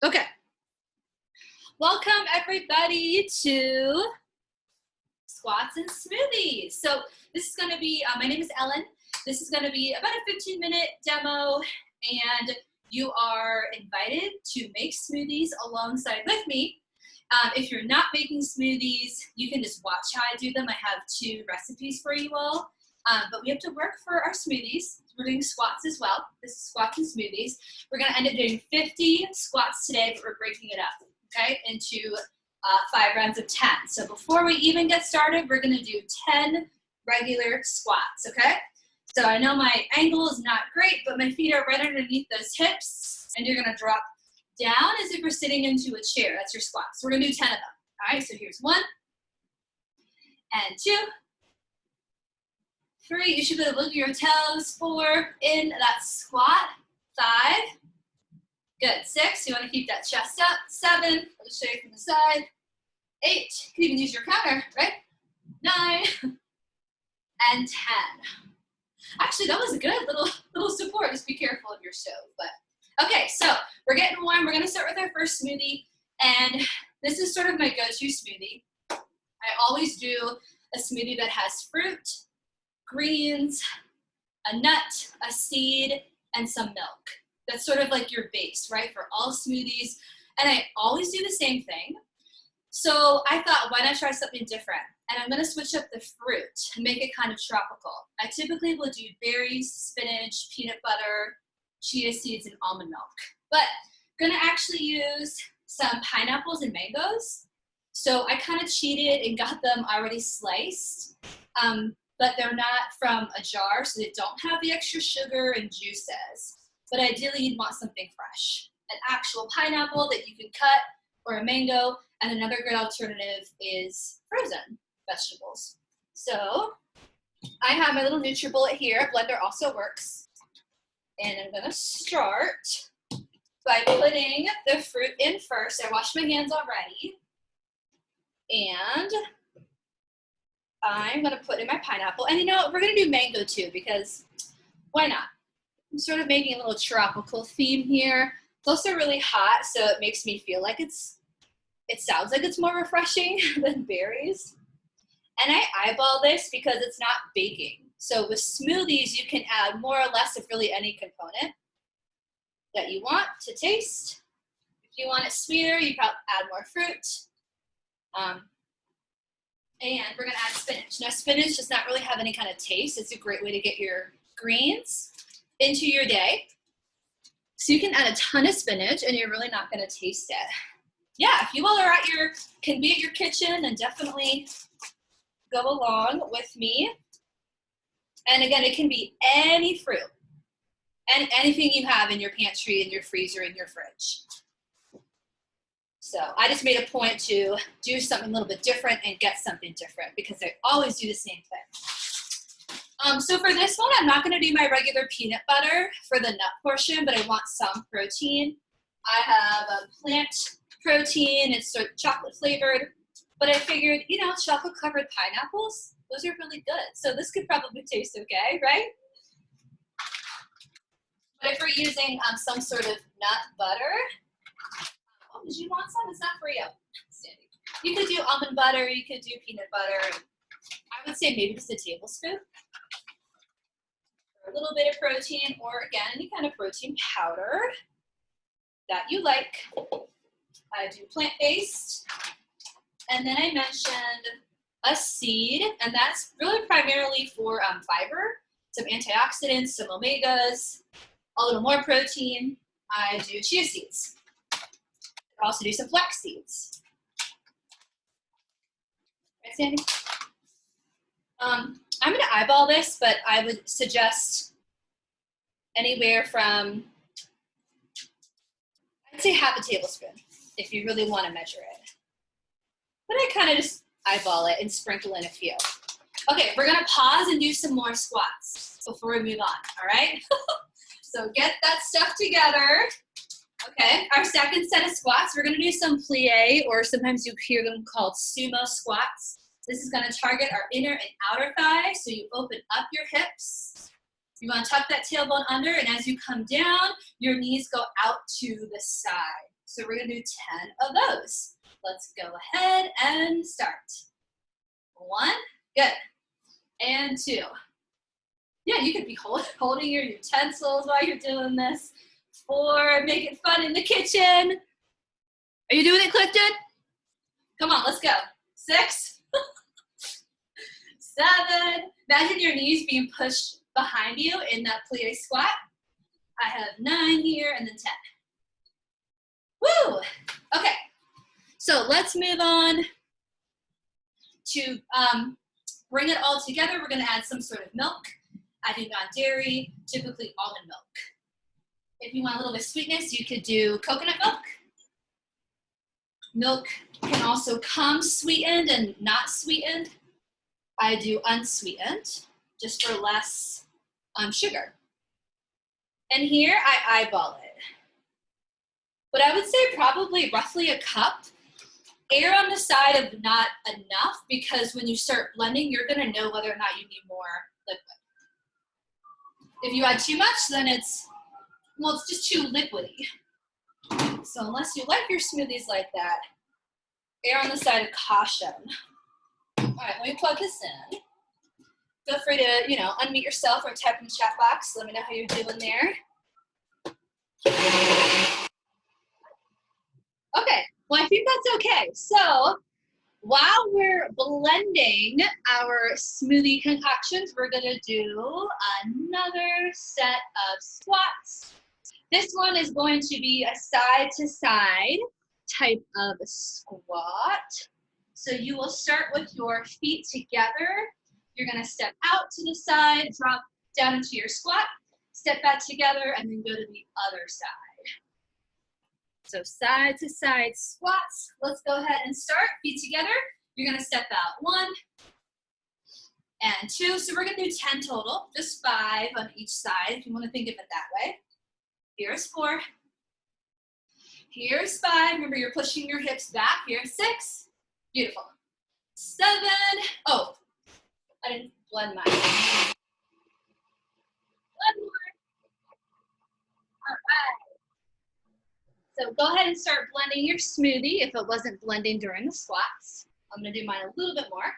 Okay. Welcome everybody to Squats and Smoothies. So this is going to be, my name is Ellen. This is going to be about a 15-minute demo, and you are invited to make smoothies alongside with me. If you're not making smoothies, you can just watch how I do them. I have 2 recipes for you all. But we have to work for our smoothies. We're doing squats as well. This is squats and smoothies. We're going to end up doing 50 squats today, but we're breaking it up, okay, into 5 rounds of 10. So before we even get started, we're going to do 10 regular squats, okay? So I know my angle is not great, but my feet are right underneath those hips, and you're going to drop down as if you're sitting into a chair. That's your squat. So we're going to do 10 of them. All right, so here's 1 and 2. 3, you should be able to look at your toes. 4, in that squat. 5, good. 6, you want to keep that chest up. 7, I'll just show you from the side. 8, you can even use your counter, right? 9, and 10. Actually, that was a good little support. Just be careful of your stove. But okay, so we're getting warm. We're going to start with our first smoothie, and this is sort of my go-to smoothie. I always do a smoothie that has fruit, greens, a nut, a seed, and some milk. That's sort of like your base, right, for all smoothies. And I always do the same thing. So I thought, why not try something different? And I'm going to switch up the fruit and make it kind of tropical. I typically will do berries, spinach, peanut butter, chia seeds, and almond milk. But I'm going to actually use some pineapples and mangoes. So I kind of cheated and got them already sliced. But they're not from a jar, so they don't have the extra sugar and juices. But ideally, you'd want something fresh. An actual pineapple that you can cut, or a mango, and another good alternative is frozen vegetables. So I have my little NutriBullet here. Blender also works. And I'm gonna start by putting the fruit in first. I washed my hands already. And I'm gonna put in my pineapple. And you know, we're gonna do mango too, because why not? I'm sort of making a little tropical theme here. It's also really hot, so it makes me feel like it sounds like it's more refreshing than berries. And I eyeball this because it's not baking. So with smoothies, you can add more or less of really any component that you want to taste. If you want it sweeter, you probably add more fruit. And we're gonna add spinach. Now spinach does not really have any kind of taste. It's a great way to get your greens into your day. So you can add a ton of spinach and you're really not gonna taste it. Yeah, if you all are can be at your kitchen, then definitely go along with me. And again, it can be any fruit and anything you have in your pantry, in your freezer, in your fridge. So I just made a point to do something a little bit different and get something different because I always do the same thing. So for this one, I'm not going to do my regular peanut butter for the nut portion, but I want some protein. I have a plant protein. It's sort of chocolate flavored, but I figured, you know, chocolate covered pineapples, those are really good. So this could probably taste okay, right? But if we're using some sort of nut butter, oh, did you want some? It's not for you. You could do almond butter, you could do peanut butter. I would say maybe just a tablespoon. For a little bit of protein, or again, any kind of protein powder that you like. I do plant-based. And then I mentioned a seed, and that's really primarily for fiber, some antioxidants, some omegas, a little more protein. I do chia seeds. I also do some flax seeds. Right, Sandy? I'm going to eyeball this, but I would suggest anywhere from, I'd say half a tablespoon if you really want to measure it. But I kind of just eyeball it and sprinkle in a few. Okay, we're going to pause and do some more squats before we move on, all right? So get that stuff together. Okay, our second set of squats, we're going to do some plie, or sometimes you hear them called sumo squats. This is going to target our inner and outer thigh, so you open up your hips. You want to tuck that tailbone under, and as you come down, your knees go out to the side. So we're gonna do 10 of those. Let's go ahead and start. 1, good. And 2. Yeah, you could be holding your utensils while you're doing this. 4, make it fun in the kitchen. Are you doing it, Clifton? Come on, let's go. 6, 7. Imagine your knees being pushed behind you in that plie squat. I have 9 here and then 10. Woo! Okay, so let's move on to bring it all together. We're gonna add some sort of milk. I do non-dairy, typically almond milk. If you want a little bit of sweetness, you could do coconut milk. Milk can also come sweetened and not sweetened. I do unsweetened, just for less sugar. And here I eyeball it. But I would say probably roughly a cup. Err on the side of not enough, because when you start blending, you're gonna know whether or not you need more liquid. If you add too much, then it's just too liquidy. So unless you like your smoothies like that, err on the side of caution. All right, let me plug this in. Feel free to, unmute yourself or type in the chat box. Let me know how you're doing there. Okay, well, I think that's okay. So while we're blending our smoothie concoctions, we're gonna do another set of squats. This one is going to be a side-to-side type of squat. So you will start with your feet together. You're gonna step out to the side, drop down into your squat, step back together, and then go to the other side. So side-to-side squats. Let's go ahead and start. Feet together. You're gonna step out. 1 and 2. So we're gonna do 10 total, just 5 on each side if you wanna think of it that way. Here's 4. Here's 5. Remember, you're pushing your hips back. Here's 6. Beautiful. 7. Oh, I didn't blend mine. 1 more. All right. So go ahead and start blending your smoothie if it wasn't blending during the squats. I'm gonna do mine a little bit more.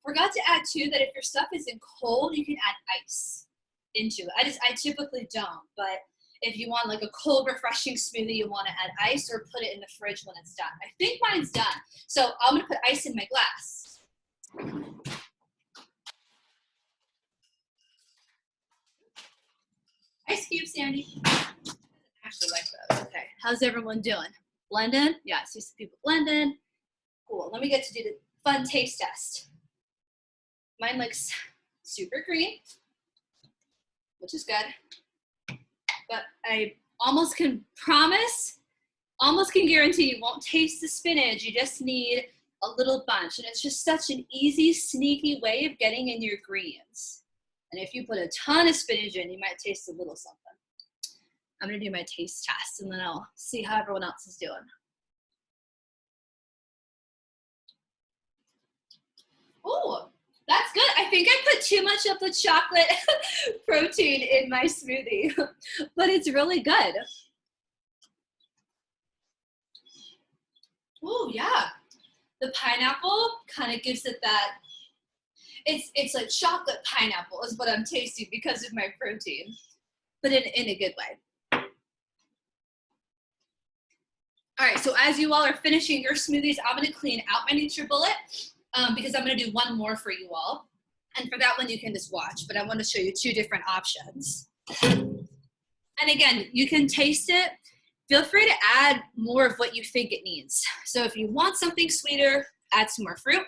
Forgot to add too that if your stuff isn't cold, you can add ice into it. I typically don't, but if you want like a cold, refreshing smoothie, you want to add ice or put it in the fridge when it's done. I think mine's done. So I'm gonna put ice in my glass. Ice cube, Sandy. I actually like those. Okay, how's everyone doing? Blending? Yeah, I see some people blending. Cool, let me get to do the fun taste test. Mine looks super green, which is good. But I almost can guarantee you won't taste the spinach. You just need a little bunch. And it's just such an easy, sneaky way of getting in your greens. And if you put a ton of spinach in, you might taste a little something. I'm gonna do my taste test and then I'll see how everyone else is doing. Ooh, that's good. I think I put too much of the chocolate protein in my smoothie, but it's really good. Ooh, yeah. The pineapple kind of gives it that, it's like chocolate pineapple is what I'm tasting because of my protein, but in a good way. All right, so as you all are finishing your smoothies, I'm gonna clean out my NutriBullet because I'm gonna do one more for you all. And for that one, you can just watch, but I want to show you 2 different options. And again, you can taste it. Feel free to add more of what you think it needs. So if you want something sweeter, add some more fruit.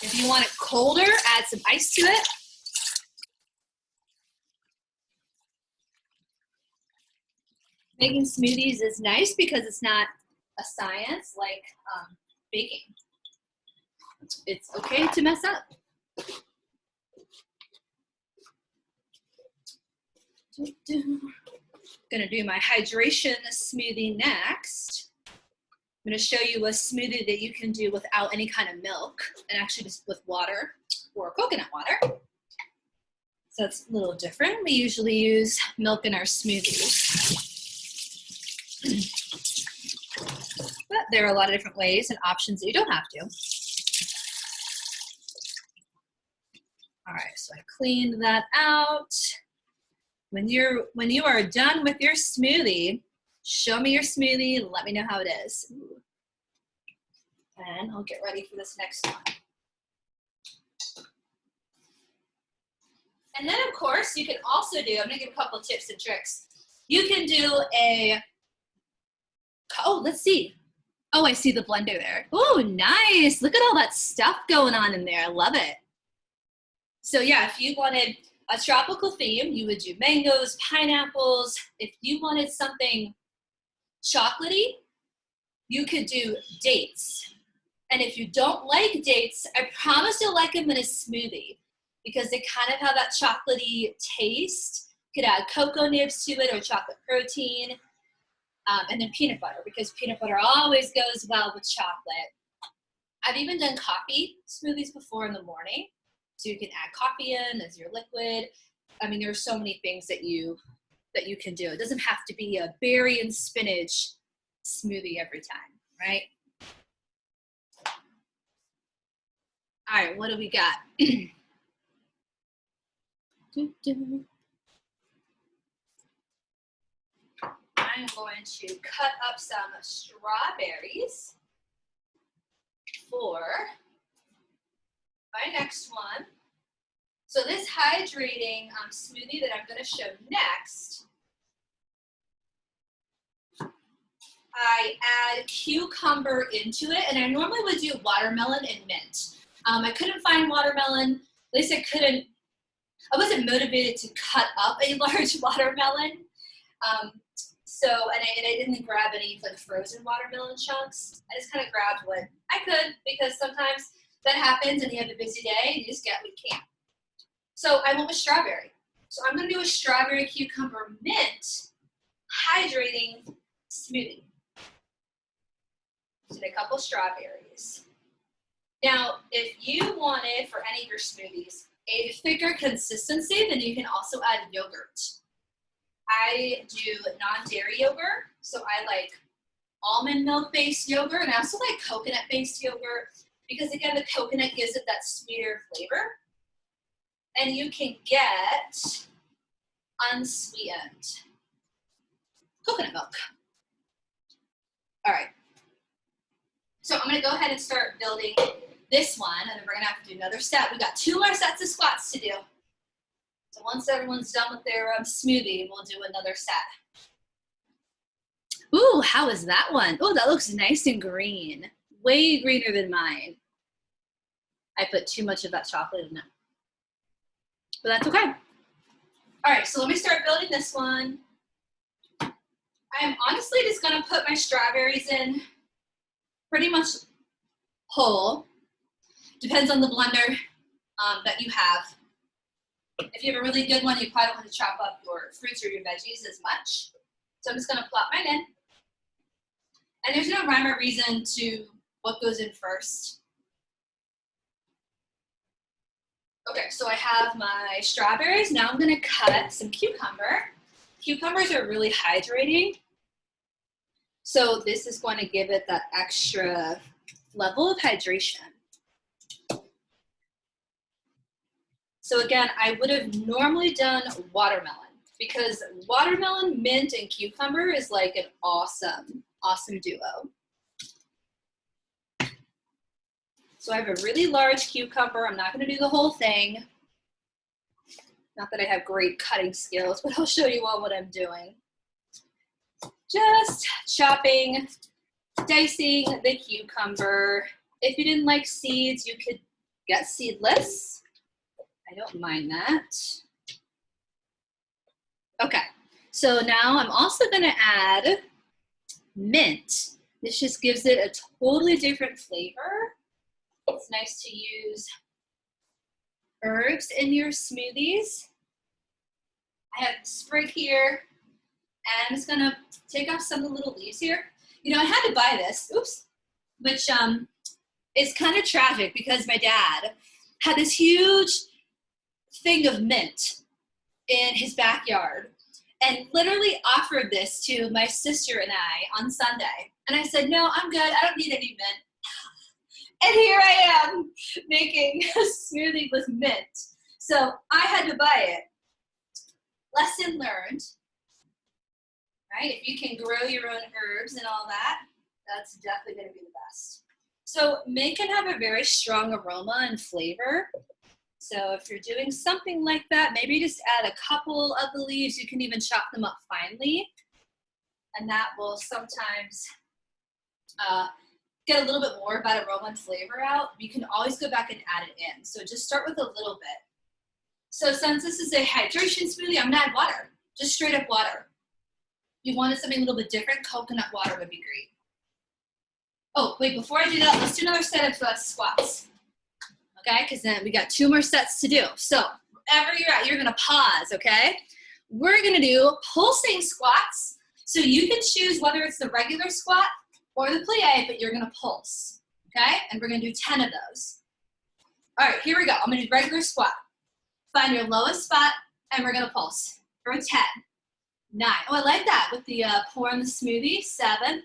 If you want it colder, add some ice to it. Making smoothies is nice because it's not a science like baking. It's okay to mess up. Gonna do my hydration smoothie next. I'm going to show you a smoothie that you can do without any kind of milk and actually just with water or coconut water. So it's a little different. We usually use milk in our smoothies. But there are a lot of different ways and options that you don't have to. All right, so I cleaned that out. When you are done with your smoothie, show me your smoothie and let me know how it is. Ooh. And I'll get ready for this next one. And then of course you can also do, I'm gonna give a couple of tips and tricks. You can do let's see. Oh, I see the blender there. Oh, nice. Look at all that stuff going on in there. I love it. So yeah, if you wanted a tropical theme, you would do mangoes, pineapples. If you wanted something chocolatey, you could do dates. And if you don't like dates, I promise you'll like them in a smoothie because they kind of have that chocolatey taste. You could add cocoa nibs to it or chocolate protein. And then peanut butter, because peanut butter always goes well with chocolate. I've even done coffee smoothies before in the morning. So you can add coffee in as your liquid. I mean, there are so many things that you can do. It doesn't have to be a berry and spinach smoothie every time, right? All right, what do we got? I'm going to cut up some strawberries for my next one. So this hydrating smoothie that I'm going to show next, I add cucumber into it, and I normally would do watermelon and mint. I couldn't find watermelon. At least I wasn't motivated to cut up a large watermelon. And I didn't grab any like frozen watermelon chunks. I just kind of grabbed what I could because sometimes that happens and you have a busy day and you just get what you can. So I went with strawberry. So I'm going to do a strawberry cucumber mint hydrating smoothie. So a couple strawberries. Now, if you wanted for any of your smoothies a thicker consistency, then you can also add yogurt. I do non-dairy yogurt, so I like almond milk-based yogurt, and I also like coconut-based yogurt because, again, the coconut gives it that sweeter flavor. And you can get unsweetened coconut milk. All right. So I'm going to go ahead and start building this one, and then we're going to have to do another set. We got 2 more sets of squats to do. So once everyone's done with their smoothie, we'll do another set. Ooh, how is that one? Oh, that looks nice and green. Way greener than mine. I put too much of that chocolate in it. But that's okay. All right, so let me start building this one. I'm honestly just gonna put my strawberries in pretty much whole. Depends on the blender that you have. If you have a really good one, you probably don't want to chop up your fruits or your veggies as much. So I'm just gonna plop mine in. And there's no rhyme or reason to what goes in first. Okay, so I have my strawberries. Now I'm gonna cut some cucumber. Cucumbers are really hydrating. So this is going to give it that extra level of hydration. So again, I would have normally done watermelon because watermelon, mint, and cucumber is like an awesome, awesome duo. So I have a really large cucumber. I'm not going to do the whole thing. Not that I have great cutting skills, but I'll show you all what I'm doing. Just chopping, dicing the cucumber. If you didn't like seeds, you could get seedless. I don't mind that. Okay, so now I'm also going to add mint. This just gives it a totally different flavor. It's nice to use herbs in your smoothies. I have sprig here, and I'm just gonna take off some of the little leaves here. You know, I had to buy this, oops, which is kind of tragic because my dad had this huge thing of mint in his backyard and literally offered this to my sister and I on Sunday. And I said, no, I'm good. I don't need any mint. And here I am making a smoothie with mint. So I had to buy it. Lesson learned, right? If you can grow your own herbs and all that, that's definitely going to be the best. So mint can have a very strong aroma and flavor. So if you're doing something like that, maybe just add a couple of the leaves. You can even chop them up finely. And that will sometimes get a little bit more of that aroma and flavor out. You can always go back and add it in. So just start with a little bit. So since this is a hydration smoothie, I'm gonna add water, just straight up water. If you wanted something a little bit different, coconut water would be great. Oh, wait, before I do that, let's do another set of squats. Okay, because then we got 2 more sets to do. So wherever you're at, you're gonna pause, okay? We're gonna do pulsing squats. So you can choose whether it's the regular squat or the plie, but you're gonna pulse, okay? And we're gonna do 10 of those. All right, here we go. I'm gonna do regular squat. Find your lowest spot, and we're gonna pulse for 10, 9. Oh, I like that with the pour in the smoothie. 7,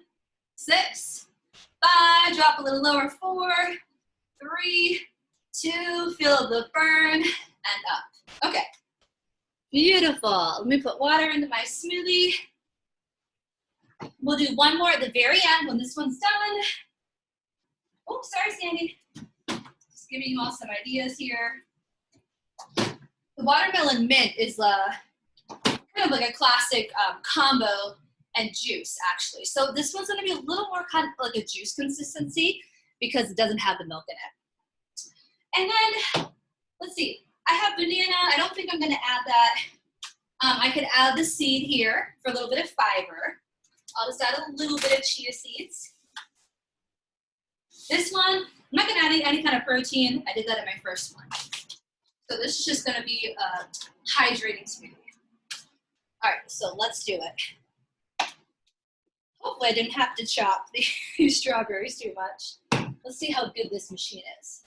6, 5. Drop a little lower. 4, 3, 2. Feel the burn and up. Okay, beautiful. Let me put water into my smoothie. We'll do one more at the very end when this one's done. Oh, sorry, Sandy. Just giving you all some ideas here. The watermelon mint is kind of like a classic combo and juice, actually. So this one's gonna be a little more kind of like a juice consistency because it doesn't have the milk in it. And then, let's see, I have banana. I don't think I'm gonna add that. I could add the seed here for a little bit of fiber. I'll just add a little bit of chia seeds. This one, I'm not gonna add any kind of protein. I did that in my first one. So this is just gonna be a hydrating smoothie. All right, so let's do it. Hopefully I didn't have to chop these strawberries too much. Let's see how good this machine is.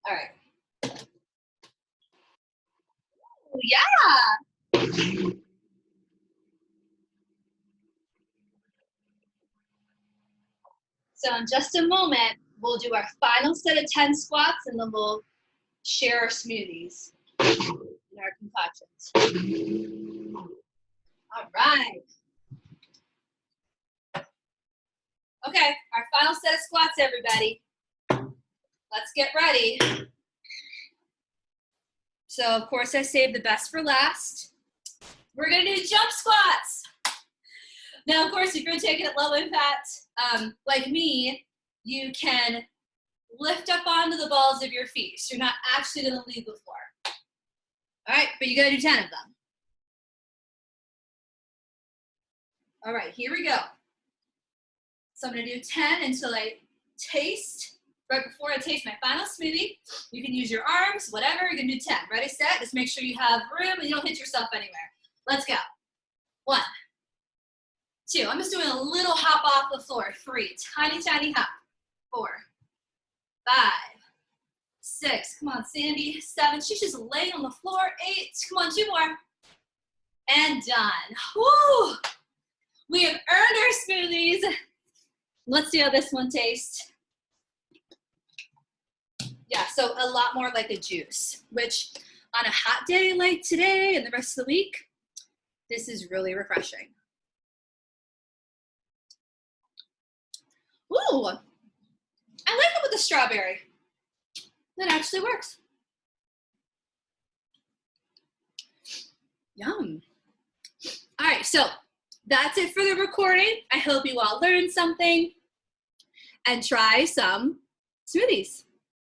All right. Oh, yeah. So in just a moment, we'll do our final set of 10 squats and then we'll share our smoothies and our concoctions. All right. Okay, our final set of squats, everybody. Let's get ready. So of course I saved the best for last. We're gonna do jump squats. Now, of course, if you're taking it low impact, like me, you can lift up onto the balls of your feet. So you're not actually gonna leave the floor. All right, but you gotta do 10 of them. All right, here we go. So I'm gonna do 10 until I taste, right before I taste my final smoothie. You can use your arms, whatever, you can do 10. Ready, set, just make sure you have room and you don't hit yourself anywhere. Let's go. 1, 2, I'm just doing a little hop off the floor. 3, tiny, tiny hop. 4, 5, 6, come on, Sandy. 7, she's just laying on the floor. 8, come on, 2 more. And done. Woo! We have earned our smoothies. Let's see how this one tastes. Yeah, so a lot more like a juice, which on a hot day like today and the rest of the week, this is really refreshing. Ooh, I like it with the strawberry. That actually works. Yum. All right, so that's it for the recording. I hope you all learned something and try some smoothies.